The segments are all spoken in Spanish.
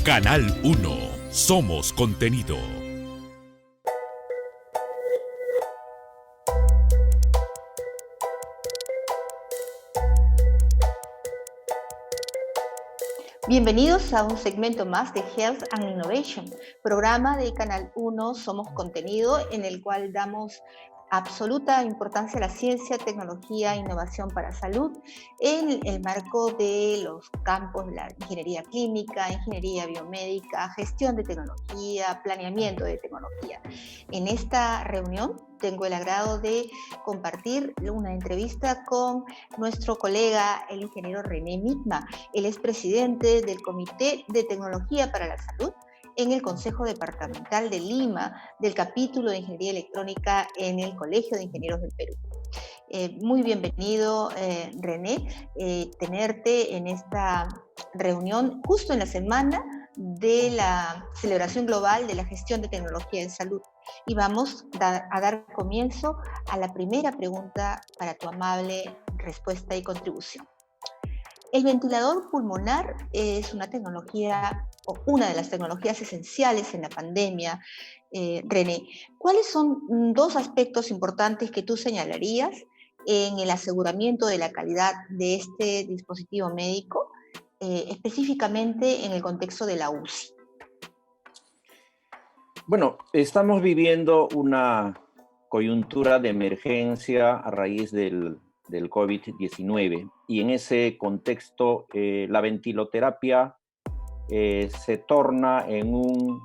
Canal 1. Somos contenido. Bienvenidos a un segmento más de Health and Innovation, programa de Canal 1 Somos Contenido, en el cual damos absoluta importancia a la ciencia, tecnología e innovación para salud en el marco de los campos de la ingeniería clínica, ingeniería biomédica, gestión de tecnología, planeamiento de tecnología. En esta reunión tengo el agrado de compartir una entrevista con nuestro colega, el ingeniero René Mitma. Él es presidente del Comité de Tecnología para la Salud en el Consejo Departamental de Lima, del capítulo de Ingeniería Electrónica en el Colegio de Ingenieros del Perú. Muy bienvenido, René, tenerte en esta reunión justo en la semana de la celebración global de la gestión de tecnología en salud. Y vamos a dar comienzo a la primera pregunta para tu amable respuesta y contribución. El ventilador pulmonar es una tecnología o una de las tecnologías esenciales en la pandemia. René, ¿cuáles son dos aspectos importantes que tú señalarías en el aseguramiento de la calidad de este dispositivo médico, específicamente en el contexto de la UCI? Bueno, estamos viviendo una coyuntura de emergencia a raíz del COVID-19 y en ese contexto la ventiloterapia se torna en un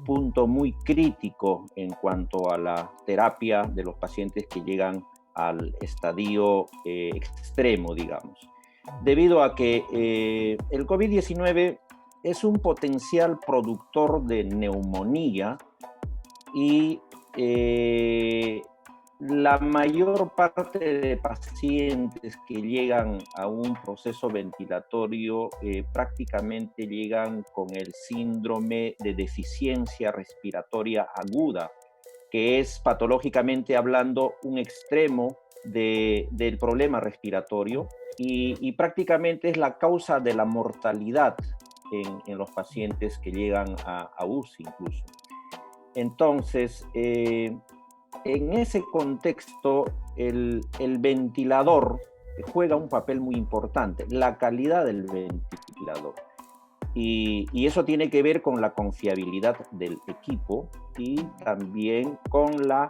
punto muy crítico en cuanto a la terapia de los pacientes que llegan al estadio extremo, digamos. Debido a que el COVID-19 es un potencial productor de neumonía y la mayor parte de pacientes que llegan a un proceso ventilatorio prácticamente llegan con el síndrome de deficiencia respiratoria aguda, que es patológicamente hablando un extremo del problema respiratorio y prácticamente es la causa de la mortalidad en los pacientes que llegan a UCI incluso. Entonces, en ese contexto, el ventilador juega un papel muy importante, la calidad del ventilador. Y eso tiene que ver con la confiabilidad del equipo y también con la,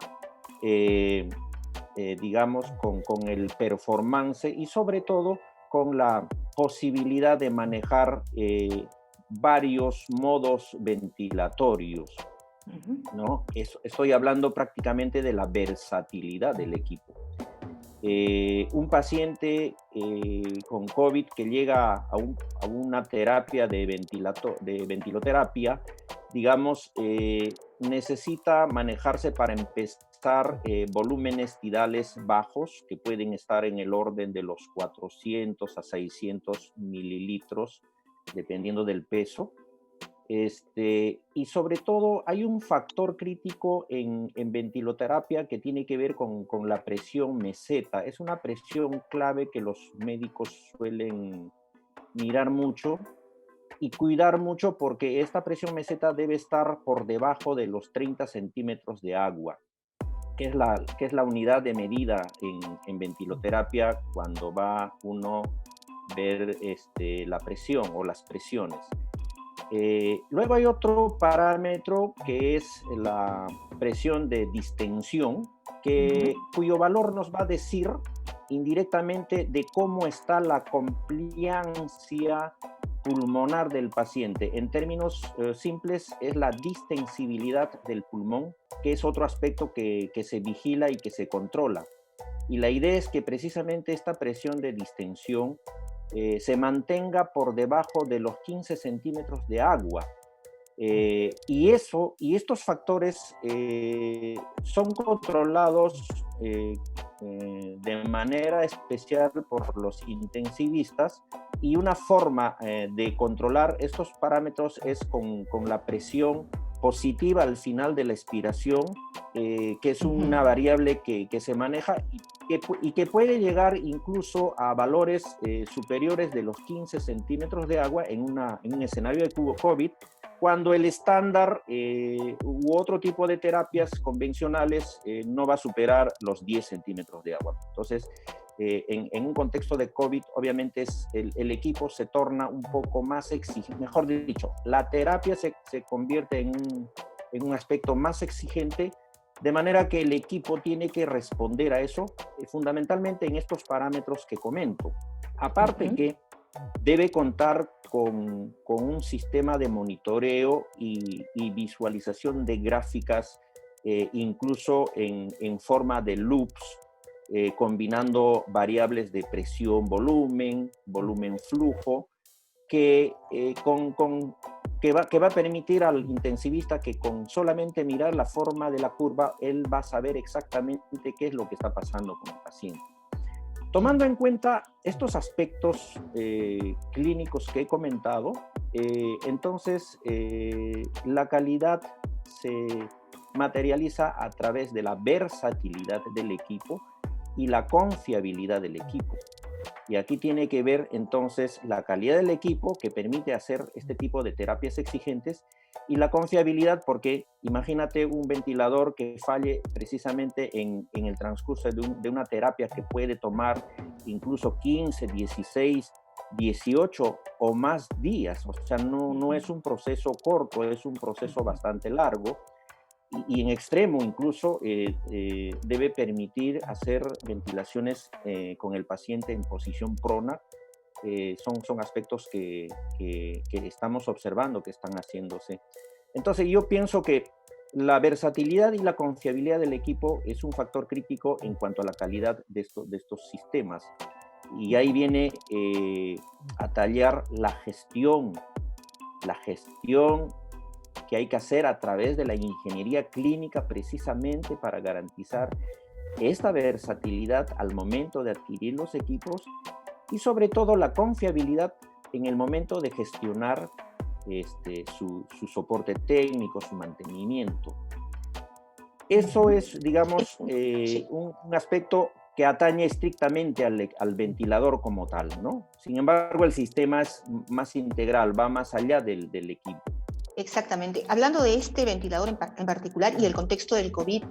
digamos, con el performance y sobre todo con la posibilidad de manejar varios modos ventilatorios, ¿no? Estoy hablando prácticamente de la versatilidad del equipo. Un paciente con COVID que llega a una terapia de ventiloterapia, digamos, necesita manejarse para empezar volúmenes tidales bajos que pueden estar en el orden de los 400 a 600 mililitros, dependiendo del peso. Y sobre todo hay un factor crítico en ventiloterapia que tiene que ver con la presión meseta. Es una presión clave que los médicos suelen mirar mucho y cuidar mucho porque esta presión meseta debe estar por debajo de los 30 centímetros de agua, que es la unidad de medida en ventiloterapia cuando va uno a ver la presión o las presiones. Luego hay otro parámetro que es la presión de distensión, cuyo valor nos va a decir indirectamente de cómo está la compliancia pulmonar del paciente. En términos simples, es la distensibilidad del pulmón, que es otro aspecto que se vigila y que se controla. Y la idea es que precisamente esta presión de distensión se mantenga por debajo de los 15 centímetros de agua. Y estos factores son controlados de manera especial por los intensivistas y una forma de controlar estos parámetros es con la presión positiva al final de la expiración, que es una variable que se maneja y que puede llegar incluso a valores superiores de los 15 centímetros de agua en un escenario de COVID, cuando el estándar u otro tipo de terapias convencionales no va a superar los 10 centímetros de agua. Entonces, en un contexto de COVID, obviamente el equipo se torna un poco más exigente, mejor dicho, la terapia se convierte en un aspecto más exigente, de manera que el equipo tiene que responder a eso, fundamentalmente en estos parámetros que comento. Aparte que debe contar con un sistema de monitoreo y visualización de gráficas, incluso en forma de loops, combinando variables de presión, volumen, flujo, que va a permitir al intensivista que con solamente mirar la forma de la curva, él va a saber exactamente qué es lo que está pasando con el paciente. Tomando en cuenta estos aspectos clínicos que he comentado, entonces la calidad se materializa a través de la versatilidad del equipo y la confiabilidad del equipo. Y aquí tiene que ver entonces la calidad del equipo que permite hacer este tipo de terapias exigentes y la confiabilidad, porque imagínate un ventilador que falle precisamente en el transcurso de una terapia que puede tomar incluso 15, 16, 18 o más días. O sea, no es un proceso corto, es un proceso bastante largo. Y en extremo incluso debe permitir hacer ventilaciones con el paciente en posición prona. Son aspectos que estamos observando que están haciéndose. Entonces yo pienso que la versatilidad y la confiabilidad del equipo es un factor crítico en cuanto a la calidad de estos sistemas. Y ahí viene a tallar la gestión que hay que hacer a través de la ingeniería clínica precisamente para garantizar esta versatilidad al momento de adquirir los equipos y sobre todo la confiabilidad en el momento de gestionar su soporte técnico, su mantenimiento. Eso es, digamos, un aspecto que atañe estrictamente al ventilador como tal, ¿no? Sin embargo, el sistema es más integral, va más allá del equipo. Exactamente. Hablando de este ventilador en particular y el contexto del COVID,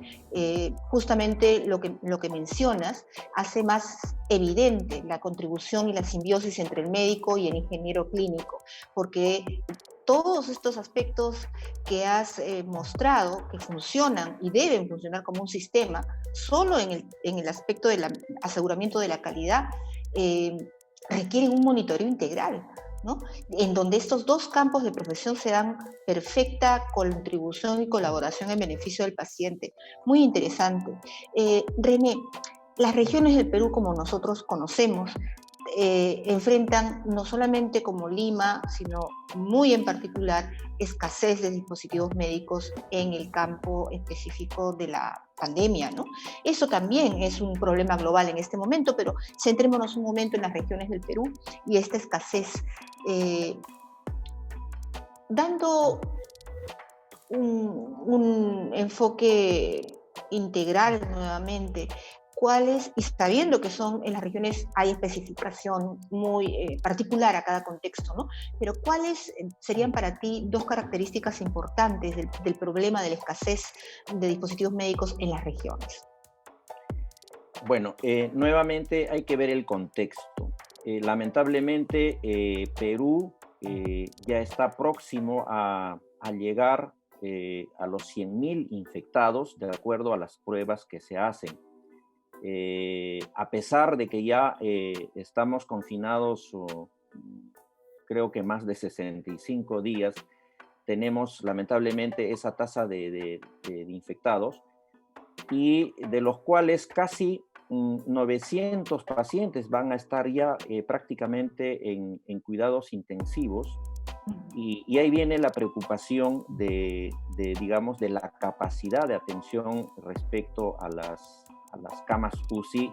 justamente lo que mencionas hace más evidente la contribución y la simbiosis entre el médico y el ingeniero clínico, porque todos estos aspectos que has mostrado que funcionan y deben funcionar como un sistema, solo en el aspecto del aseguramiento de la calidad, requieren un monitoreo integral, ¿no? En donde estos dos campos de profesión se dan perfecta contribución y colaboración en beneficio del paciente. Muy interesante. René, las regiones del Perú, como nosotros conocemos, enfrentan no solamente como Lima, sino muy en particular escasez de dispositivos médicos en el campo específico de la pandemia, ¿no? Eso también es un problema global en este momento, pero centrémonos un momento en las regiones del Perú y esta escasez. Dando un enfoque integral nuevamente, ¿cuáles, y sabiendo que en las regiones hay especificación muy particular a cada contexto, ¿no? Pero ¿cuáles serían para ti dos características importantes del problema de la escasez de dispositivos médicos en las regiones? Bueno, nuevamente hay que ver el contexto. Lamentablemente, Perú ya está próximo a llegar a los 100.000 infectados, de acuerdo a las pruebas que se hacen. A pesar de que ya estamos confinados, creo que más de 65 días, tenemos lamentablemente esa tasa de infectados, y de los cuales casi 900 pacientes van a estar ya prácticamente en cuidados intensivos, y ahí viene la preocupación digamos, de la capacidad de atención respecto a las camas UCI,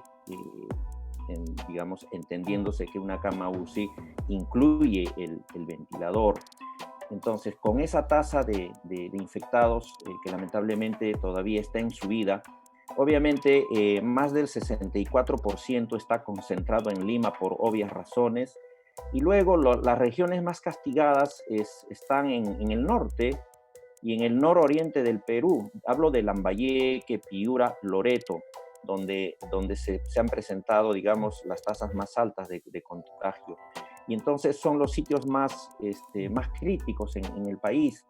digamos, entendiéndose que una cama UCI incluye el ventilador. Entonces, con esa tasa de infectados que lamentablemente todavía está en subida, obviamente más del 64% está concentrado en Lima por obvias razones, y luego las regiones más castigadas están en el norte y en el nororiente del Perú. Hablo de Lambayeque, Piura, Loreto, donde se han presentado, digamos, las tasas más altas de contagio. Y entonces son los sitios más críticos en el país.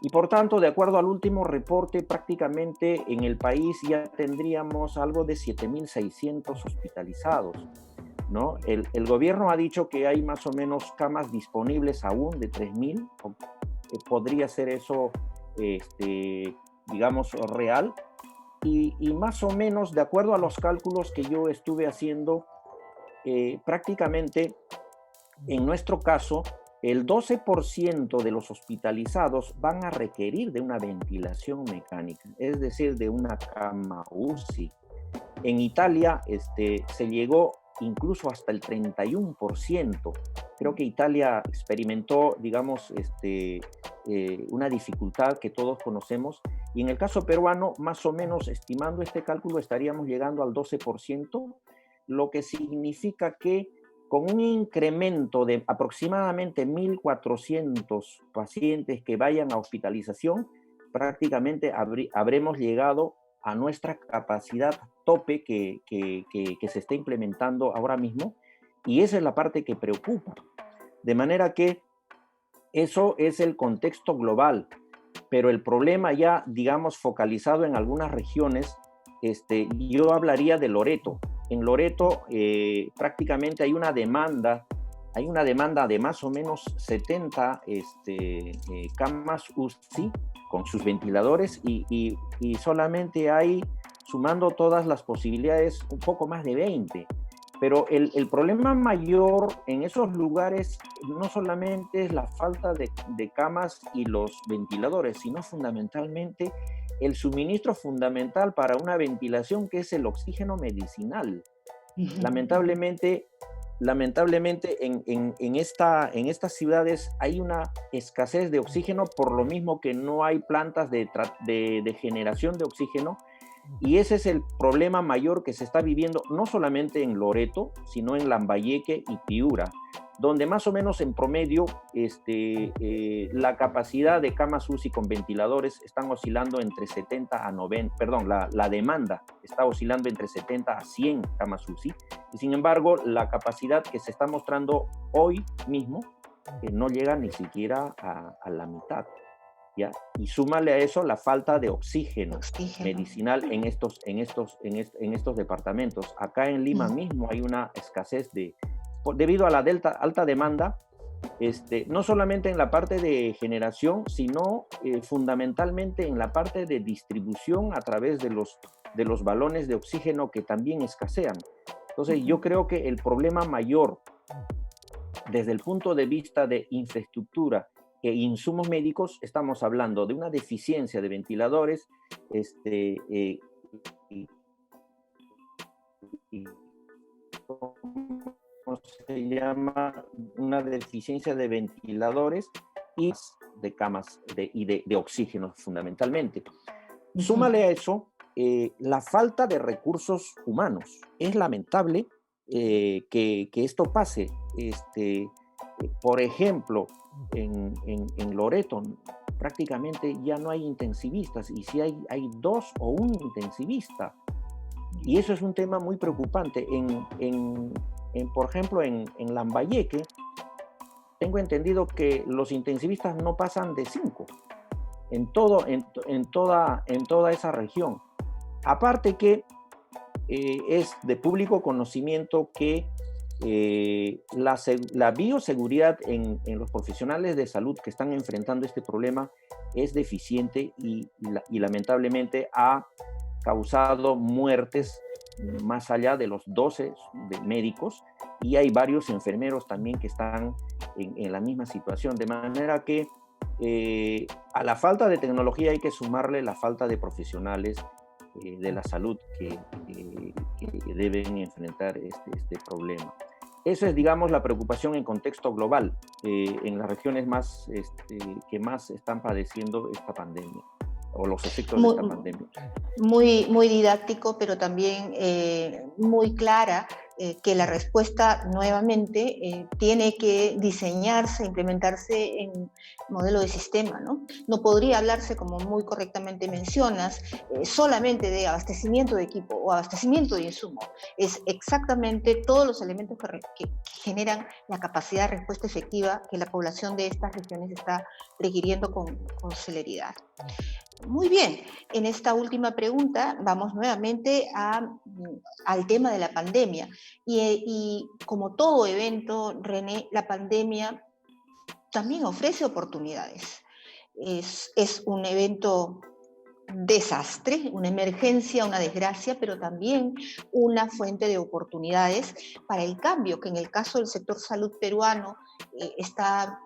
Y por tanto, de acuerdo al último reporte, prácticamente en el país ya tendríamos algo de 7.600 hospitalizados, ¿no? El gobierno ha dicho que hay más o menos camas disponibles aún de 3.000. Podría ser eso, digamos, real. Y más o menos, de acuerdo a los cálculos que yo estuve haciendo, prácticamente en nuestro caso, el 12% de los hospitalizados van a requerir de una ventilación mecánica, es decir, de una cama UCI. En Italia se llegó incluso hasta el 31%. Creo que Italia experimentó, digamos, una dificultad que todos conocemos. Y en el caso peruano, más o menos, estimando este cálculo, estaríamos llegando al 12%, lo que significa que con un incremento de aproximadamente 1.400 pacientes que vayan a hospitalización, prácticamente habremos llegado a nuestra capacidad tope que se está implementando ahora mismo, y esa es la parte que preocupa. De manera que eso es el contexto global, pero el problema ya, digamos, focalizado en algunas regiones, yo hablaría de Loreto. En Loreto prácticamente hay una demanda de más o menos 70 camas UCI con sus ventiladores y solamente hay, sumando todas las posibilidades, un poco más de 20. Pero el problema mayor en esos lugares no solamente es la falta de camas y los ventiladores, sino fundamentalmente el suministro fundamental para una ventilación, que es el oxígeno medicinal. Lamentablemente en estas ciudades hay una escasez de oxígeno, por lo mismo que no hay plantas de generación de oxígeno, y ese es el problema mayor que se está viviendo no solamente en Loreto, sino en Lambayeque y Piura, donde más o menos en promedio la capacidad de camas UCI con ventiladores están oscilando entre 70 a 90, perdón, la demanda está oscilando entre 70 a 100 camas UCI, y sin embargo la capacidad que se está mostrando hoy mismo no llega ni siquiera a la mitad, ¿ya? Y súmale a eso la falta de oxígeno medicinal en estos departamentos. Acá en Lima mismo hay una escasez debido a la alta demanda, no solamente en la parte de generación, sino fundamentalmente en la parte de distribución a través de los balones de oxígeno, que también escasean. Entonces yo creo que el problema mayor desde el punto de vista de infraestructura e insumos médicos, estamos hablando de una deficiencia de ventiladores, ¿cómo se llama? Una deficiencia de ventiladores y de camas y de oxígeno fundamentalmente. Súmale a eso la falta de recursos humanos. Es lamentable que esto pase. Por ejemplo, en Loreto prácticamente ya no hay intensivistas, y si hay 2 o 1 intensivista, y eso es un tema muy preocupante. Por ejemplo, en Lambayeque tengo entendido que los intensivistas no pasan de 5 en toda esa región. Aparte que es de público conocimiento que la bioseguridad en los profesionales de salud que están enfrentando este problema es deficiente y lamentablemente ha causado muertes más allá de los 12 médicos, y hay varios enfermeros también que están en la misma situación, de manera que a la falta de tecnología hay que sumarle la falta de profesionales de la salud que deben enfrentar este problema. Esa es, digamos, la preocupación en contexto global, en las regiones más, que más están padeciendo esta pandemia o los efectos de esta pandemia. Muy didáctico, pero también muy clara, que la respuesta nuevamente tiene que diseñarse, implementarse en modelo de sistema, ¿no? No podría hablarse, como muy correctamente mencionas, solamente de abastecimiento de equipo o abastecimiento de insumo. Es exactamente todos los elementos que generan la capacidad de respuesta efectiva que la población de estas regiones está requiriendo con celeridad. Muy bien, en esta última pregunta vamos nuevamente al tema de la pandemia. Y como todo evento, René, la pandemia también ofrece oportunidades. Es un evento desastre, una emergencia, una desgracia, pero también una fuente de oportunidades para el cambio, que en el caso del sector salud peruano está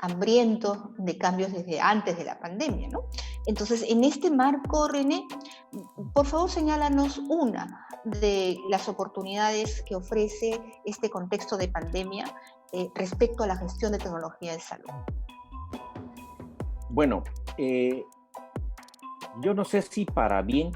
hambriento de cambios desde antes de la pandemia, ¿no? Entonces, en este marco, René, por favor, señálanos una de las oportunidades que ofrece este contexto de pandemia respecto a la gestión de tecnología de salud. Bueno, yo no sé si para bien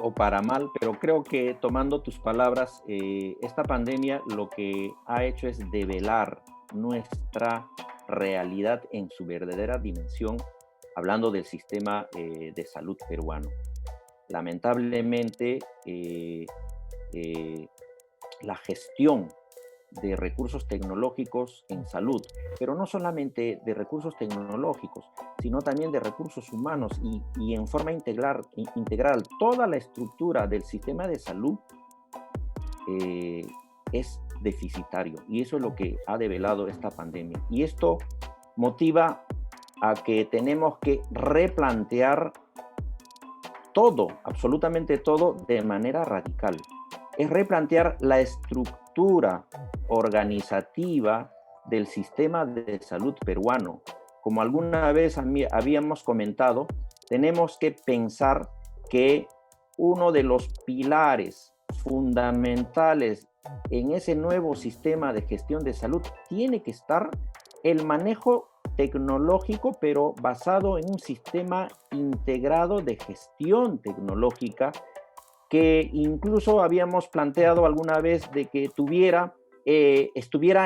o para mal, pero creo que tomando tus palabras, esta pandemia lo que ha hecho es develar nuestra realidad en su verdadera dimensión, hablando del sistema de salud peruano. Lamentablemente, la gestión de recursos tecnológicos en salud, pero no solamente de recursos tecnológicos, sino también de recursos humanos y en forma integral toda la estructura del sistema de salud es deficitario, y eso es lo que ha develado esta pandemia. Y esto motiva a que tenemos que replantear todo, absolutamente todo, de manera radical. Es replantear la estructura organizativa del sistema de salud peruano. Como alguna vez habíamos comentado, tenemos que pensar que uno de los pilares fundamentales en ese nuevo sistema de gestión de salud tiene que estar el manejo tecnológico, pero basado en un sistema integrado de gestión tecnológica, que incluso habíamos planteado alguna vez de que estuviera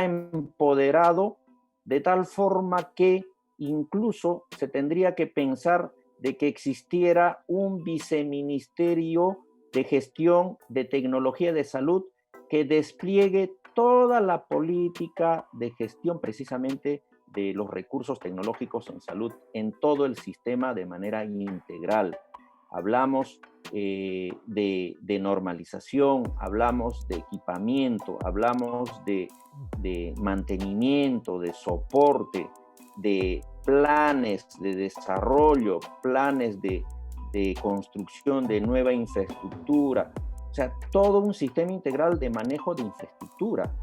empoderado de tal forma que incluso se tendría que pensar de que existiera un viceministerio de gestión de tecnología de salud que despliegue toda la política de gestión precisamente de los recursos tecnológicos en salud en todo el sistema de manera integral. Hablamos de normalización, hablamos de equipamiento, hablamos de mantenimiento, de soporte, de planes de desarrollo, planes de construcción de nueva infraestructura. O sea, todo un sistema integral de manejo de infraestructura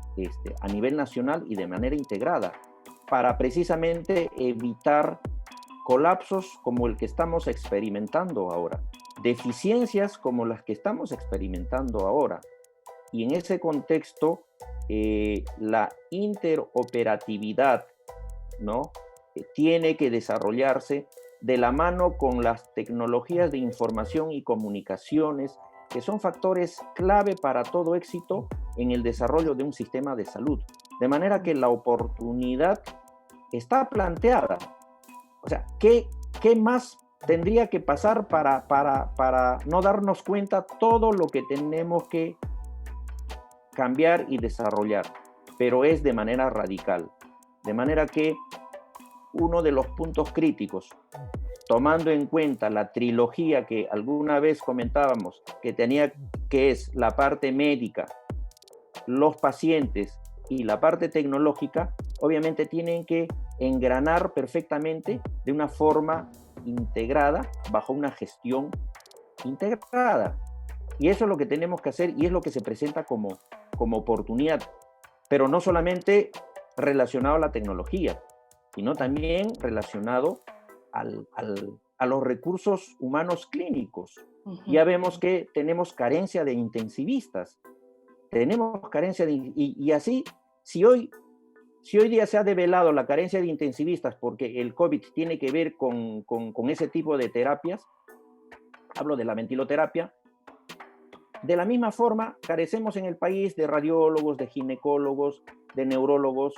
a nivel nacional y de manera integrada, para precisamente evitar colapsos como el que estamos experimentando ahora, deficiencias como las que estamos experimentando ahora. Y en ese contexto, la interoperatividad, ¿no?, tiene que desarrollarse de la mano con las tecnologías de información y comunicaciones, que son factores clave para todo éxito en el desarrollo de un sistema de salud. De manera que la oportunidad está planteada. O sea, ¿qué más tendría que pasar para no darnos cuenta todo lo que tenemos que cambiar y desarrollar? Pero es de manera radical. De manera que uno de los puntos críticos, tomando en cuenta la trilogía que alguna vez comentábamos, que es la parte médica, los pacientes y la parte tecnológica, obviamente tienen que engranar perfectamente de una forma integrada, bajo una gestión integrada. Y eso es lo que tenemos que hacer y es lo que se presenta como oportunidad, pero no solamente relacionado a la tecnología, sino también relacionado a los recursos humanos clínicos. Uh-huh. Ya vemos que tenemos carencia de intensivistas. tenemos carencia y así, si hoy día se ha develado la carencia de intensivistas porque el COVID tiene que ver con ese tipo de terapias, hablo de la ventiloterapia, de la misma forma carecemos en el país de radiólogos, de ginecólogos, de neurólogos,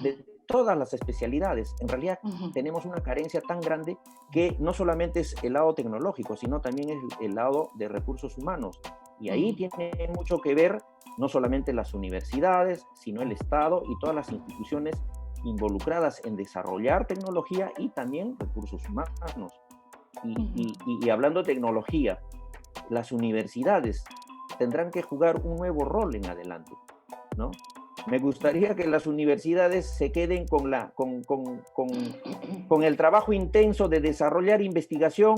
de todas las especialidades. En realidad tenemos una carencia tan grande que no solamente es el lado tecnológico, sino también es el lado de recursos humanos. Y ahí tiene mucho que ver no solamente las universidades, sino el Estado y todas las instituciones involucradas en desarrollar tecnología y también recursos humanos. Y hablando de tecnología, las universidades tendrán que jugar un nuevo rol en adelante, ¿no? Me gustaría que las universidades se queden con el trabajo intenso de desarrollar investigación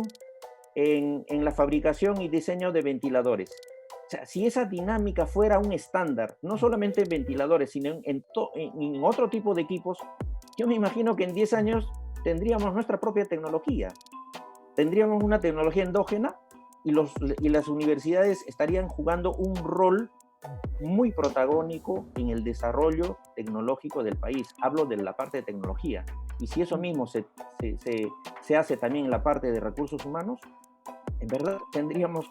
en la fabricación y diseño de ventiladores. O sea, si esa dinámica fuera un estándar, no solamente en ventiladores, sino en otro tipo de equipos, yo me imagino que en 10 años tendríamos nuestra propia tecnología. Tendríamos una tecnología endógena y las universidades estarían jugando un rol muy protagónico en el desarrollo tecnológico del país. Hablo de la parte de tecnología. Y si eso mismo se hace también en la parte de recursos humanos, en verdad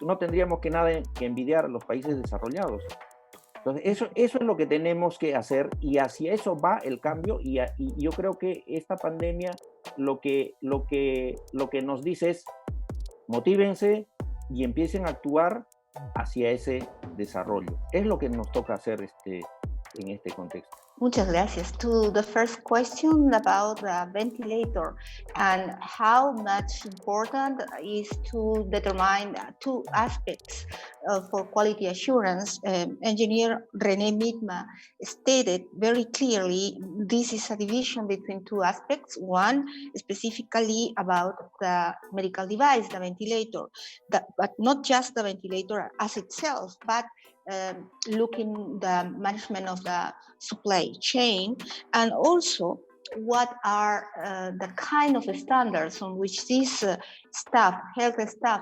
no tendríamos nada que envidiar a los países desarrollados. Entonces, eso es lo que tenemos que hacer y hacia eso va el cambio y yo creo que esta pandemia lo que nos dice es motívense y empiecen a actuar hacia ese desarrollo. Es lo que nos toca hacer en este contexto. Muchas gracias. To the first question about the ventilator and how much important is to determine two aspects for quality assurance. Engineer René Miedma stated very clearly this is a division between two aspects. One specifically about the medical device, the ventilator, but not just the ventilator as itself, but looking the management of the supply chain, and also what are the kind of standards on which this staff, health staff,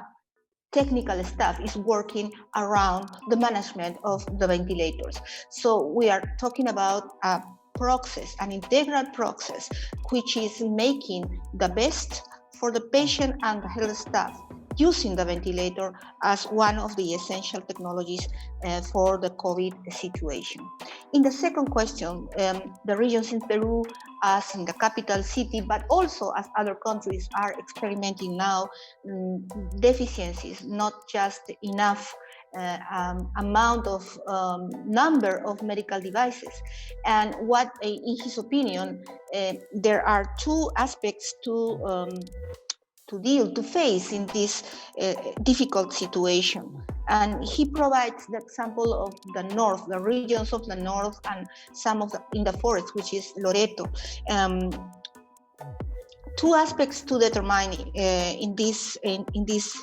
technical staff is working around the management of the ventilators. So we are talking about a process, an integral process, which is making the best for the patient and the health staff, using the ventilator as one of the essential technologies for the COVID situation. In the second question, the regions in Peru, as in the capital city, but also as other countries are experimenting now, deficiencies, not just enough amount of number of medical devices. And what, in his opinion, there are two aspects to face in this difficult situation. And he provides the example of the north, the regions of the north, and some of in the forest, which is Loreto. Two aspects to determine in this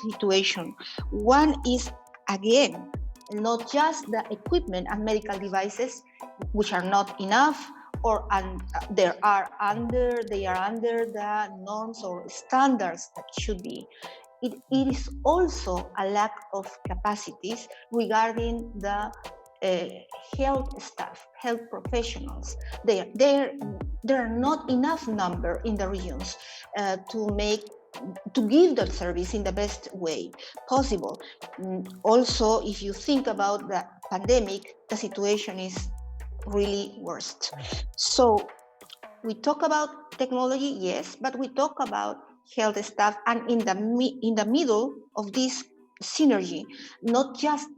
situation. One is, again, not just the equipment and medical devices, which are not enough, or they are under the norms or standards that should be. It is also a lack of capacities regarding the health staff, health professionals. There are not enough number in the regions to give the service in the best way possible. Also, if you think about the pandemic, the situation is really worst. So we talk about technology, yes, but we talk about health staff, and in the middle of this synergy, not just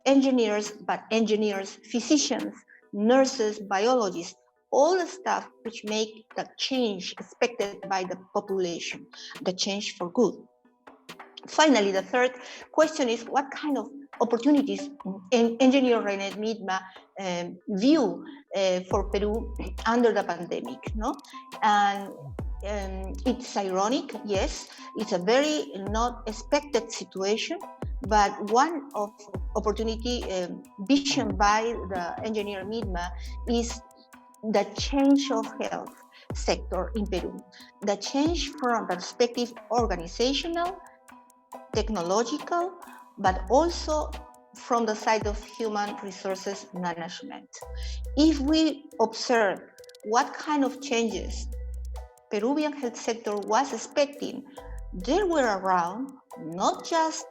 engineers, but engineers, physicians, nurses, biologists, all the staff which make the change expected by the population, the change for good. Finally, the third question is what kind of opportunities Engineer René Miedma view for Peru under the pandemic, no? And it's ironic, yes, it's a very not expected situation, but one of opportunity vision by the Engineer Miedma is the change of health sector in Peru, the change from the perspective organizational, technological, but also from the side of human resources management. If we observe what kind of changes Peruvian health sector was expecting, there were around not just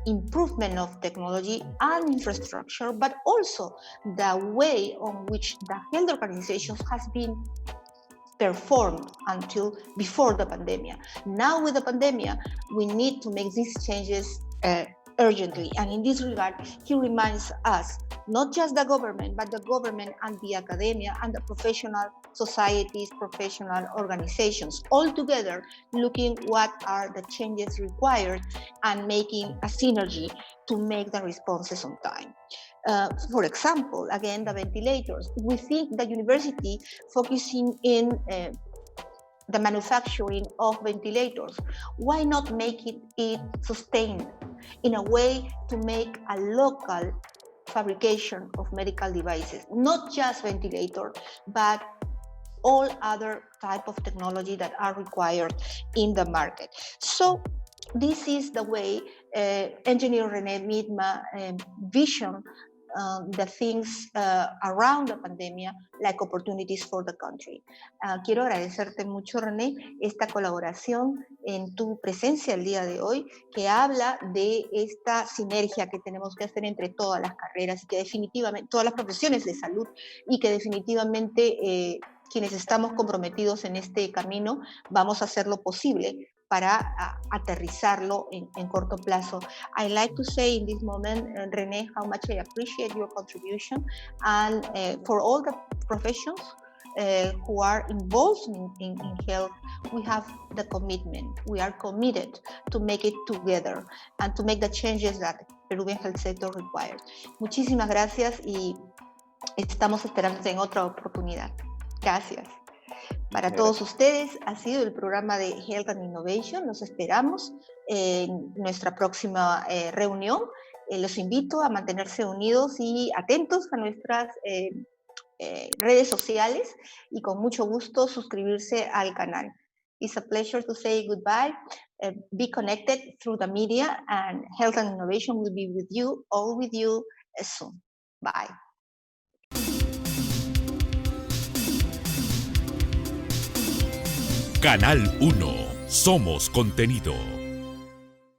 improvement of technology and infrastructure, but also the way on which the health organizations has been performed until before the pandemic. Now with the pandemic, we need to make these changes urgently. And in this regard, he reminds us, not just the government, but the government and the academia and the professional societies, professional organizations, all together looking what are the changes required and making a synergy to make the responses on time. For example, again, the ventilators. We think the university focusing in the manufacturing of ventilators, why not make it sustained in a way to make a local fabrication of medical devices, not just ventilator, but all other type of technology that are required in the market. So this is the way engineer René Miedma vision the things around the pandemia like opportunities for the country. Quiero agradecerte mucho, René, esta colaboración en tu presencia el día de hoy, que habla de esta sinergia que tenemos que hacer entre todas las carreras y que definitivamente, todas las profesiones de salud, y que definitivamente quienes estamos comprometidos en este camino vamos a hacer lo posible para aterrizarlo en corto plazo. I like to say in this moment, René, how much I appreciate your contribution, and for all the professions who are involved in health, we have the commitment. We are committed to make it together and to make the changes that Peruvian health sector requires. Muchísimas gracias y estamos esperando en otra oportunidad. Gracias. Para todos ustedes ha sido el programa de Health and Innovation. Los esperamos en nuestra próxima reunión. Los invito a mantenerse unidos y atentos a nuestras redes sociales y con mucho gusto suscribirse al canal. It's a pleasure to say goodbye. Be connected through the media, and Health and Innovation will be with you, all with you soon. Bye. Canal 1. Somos contenido.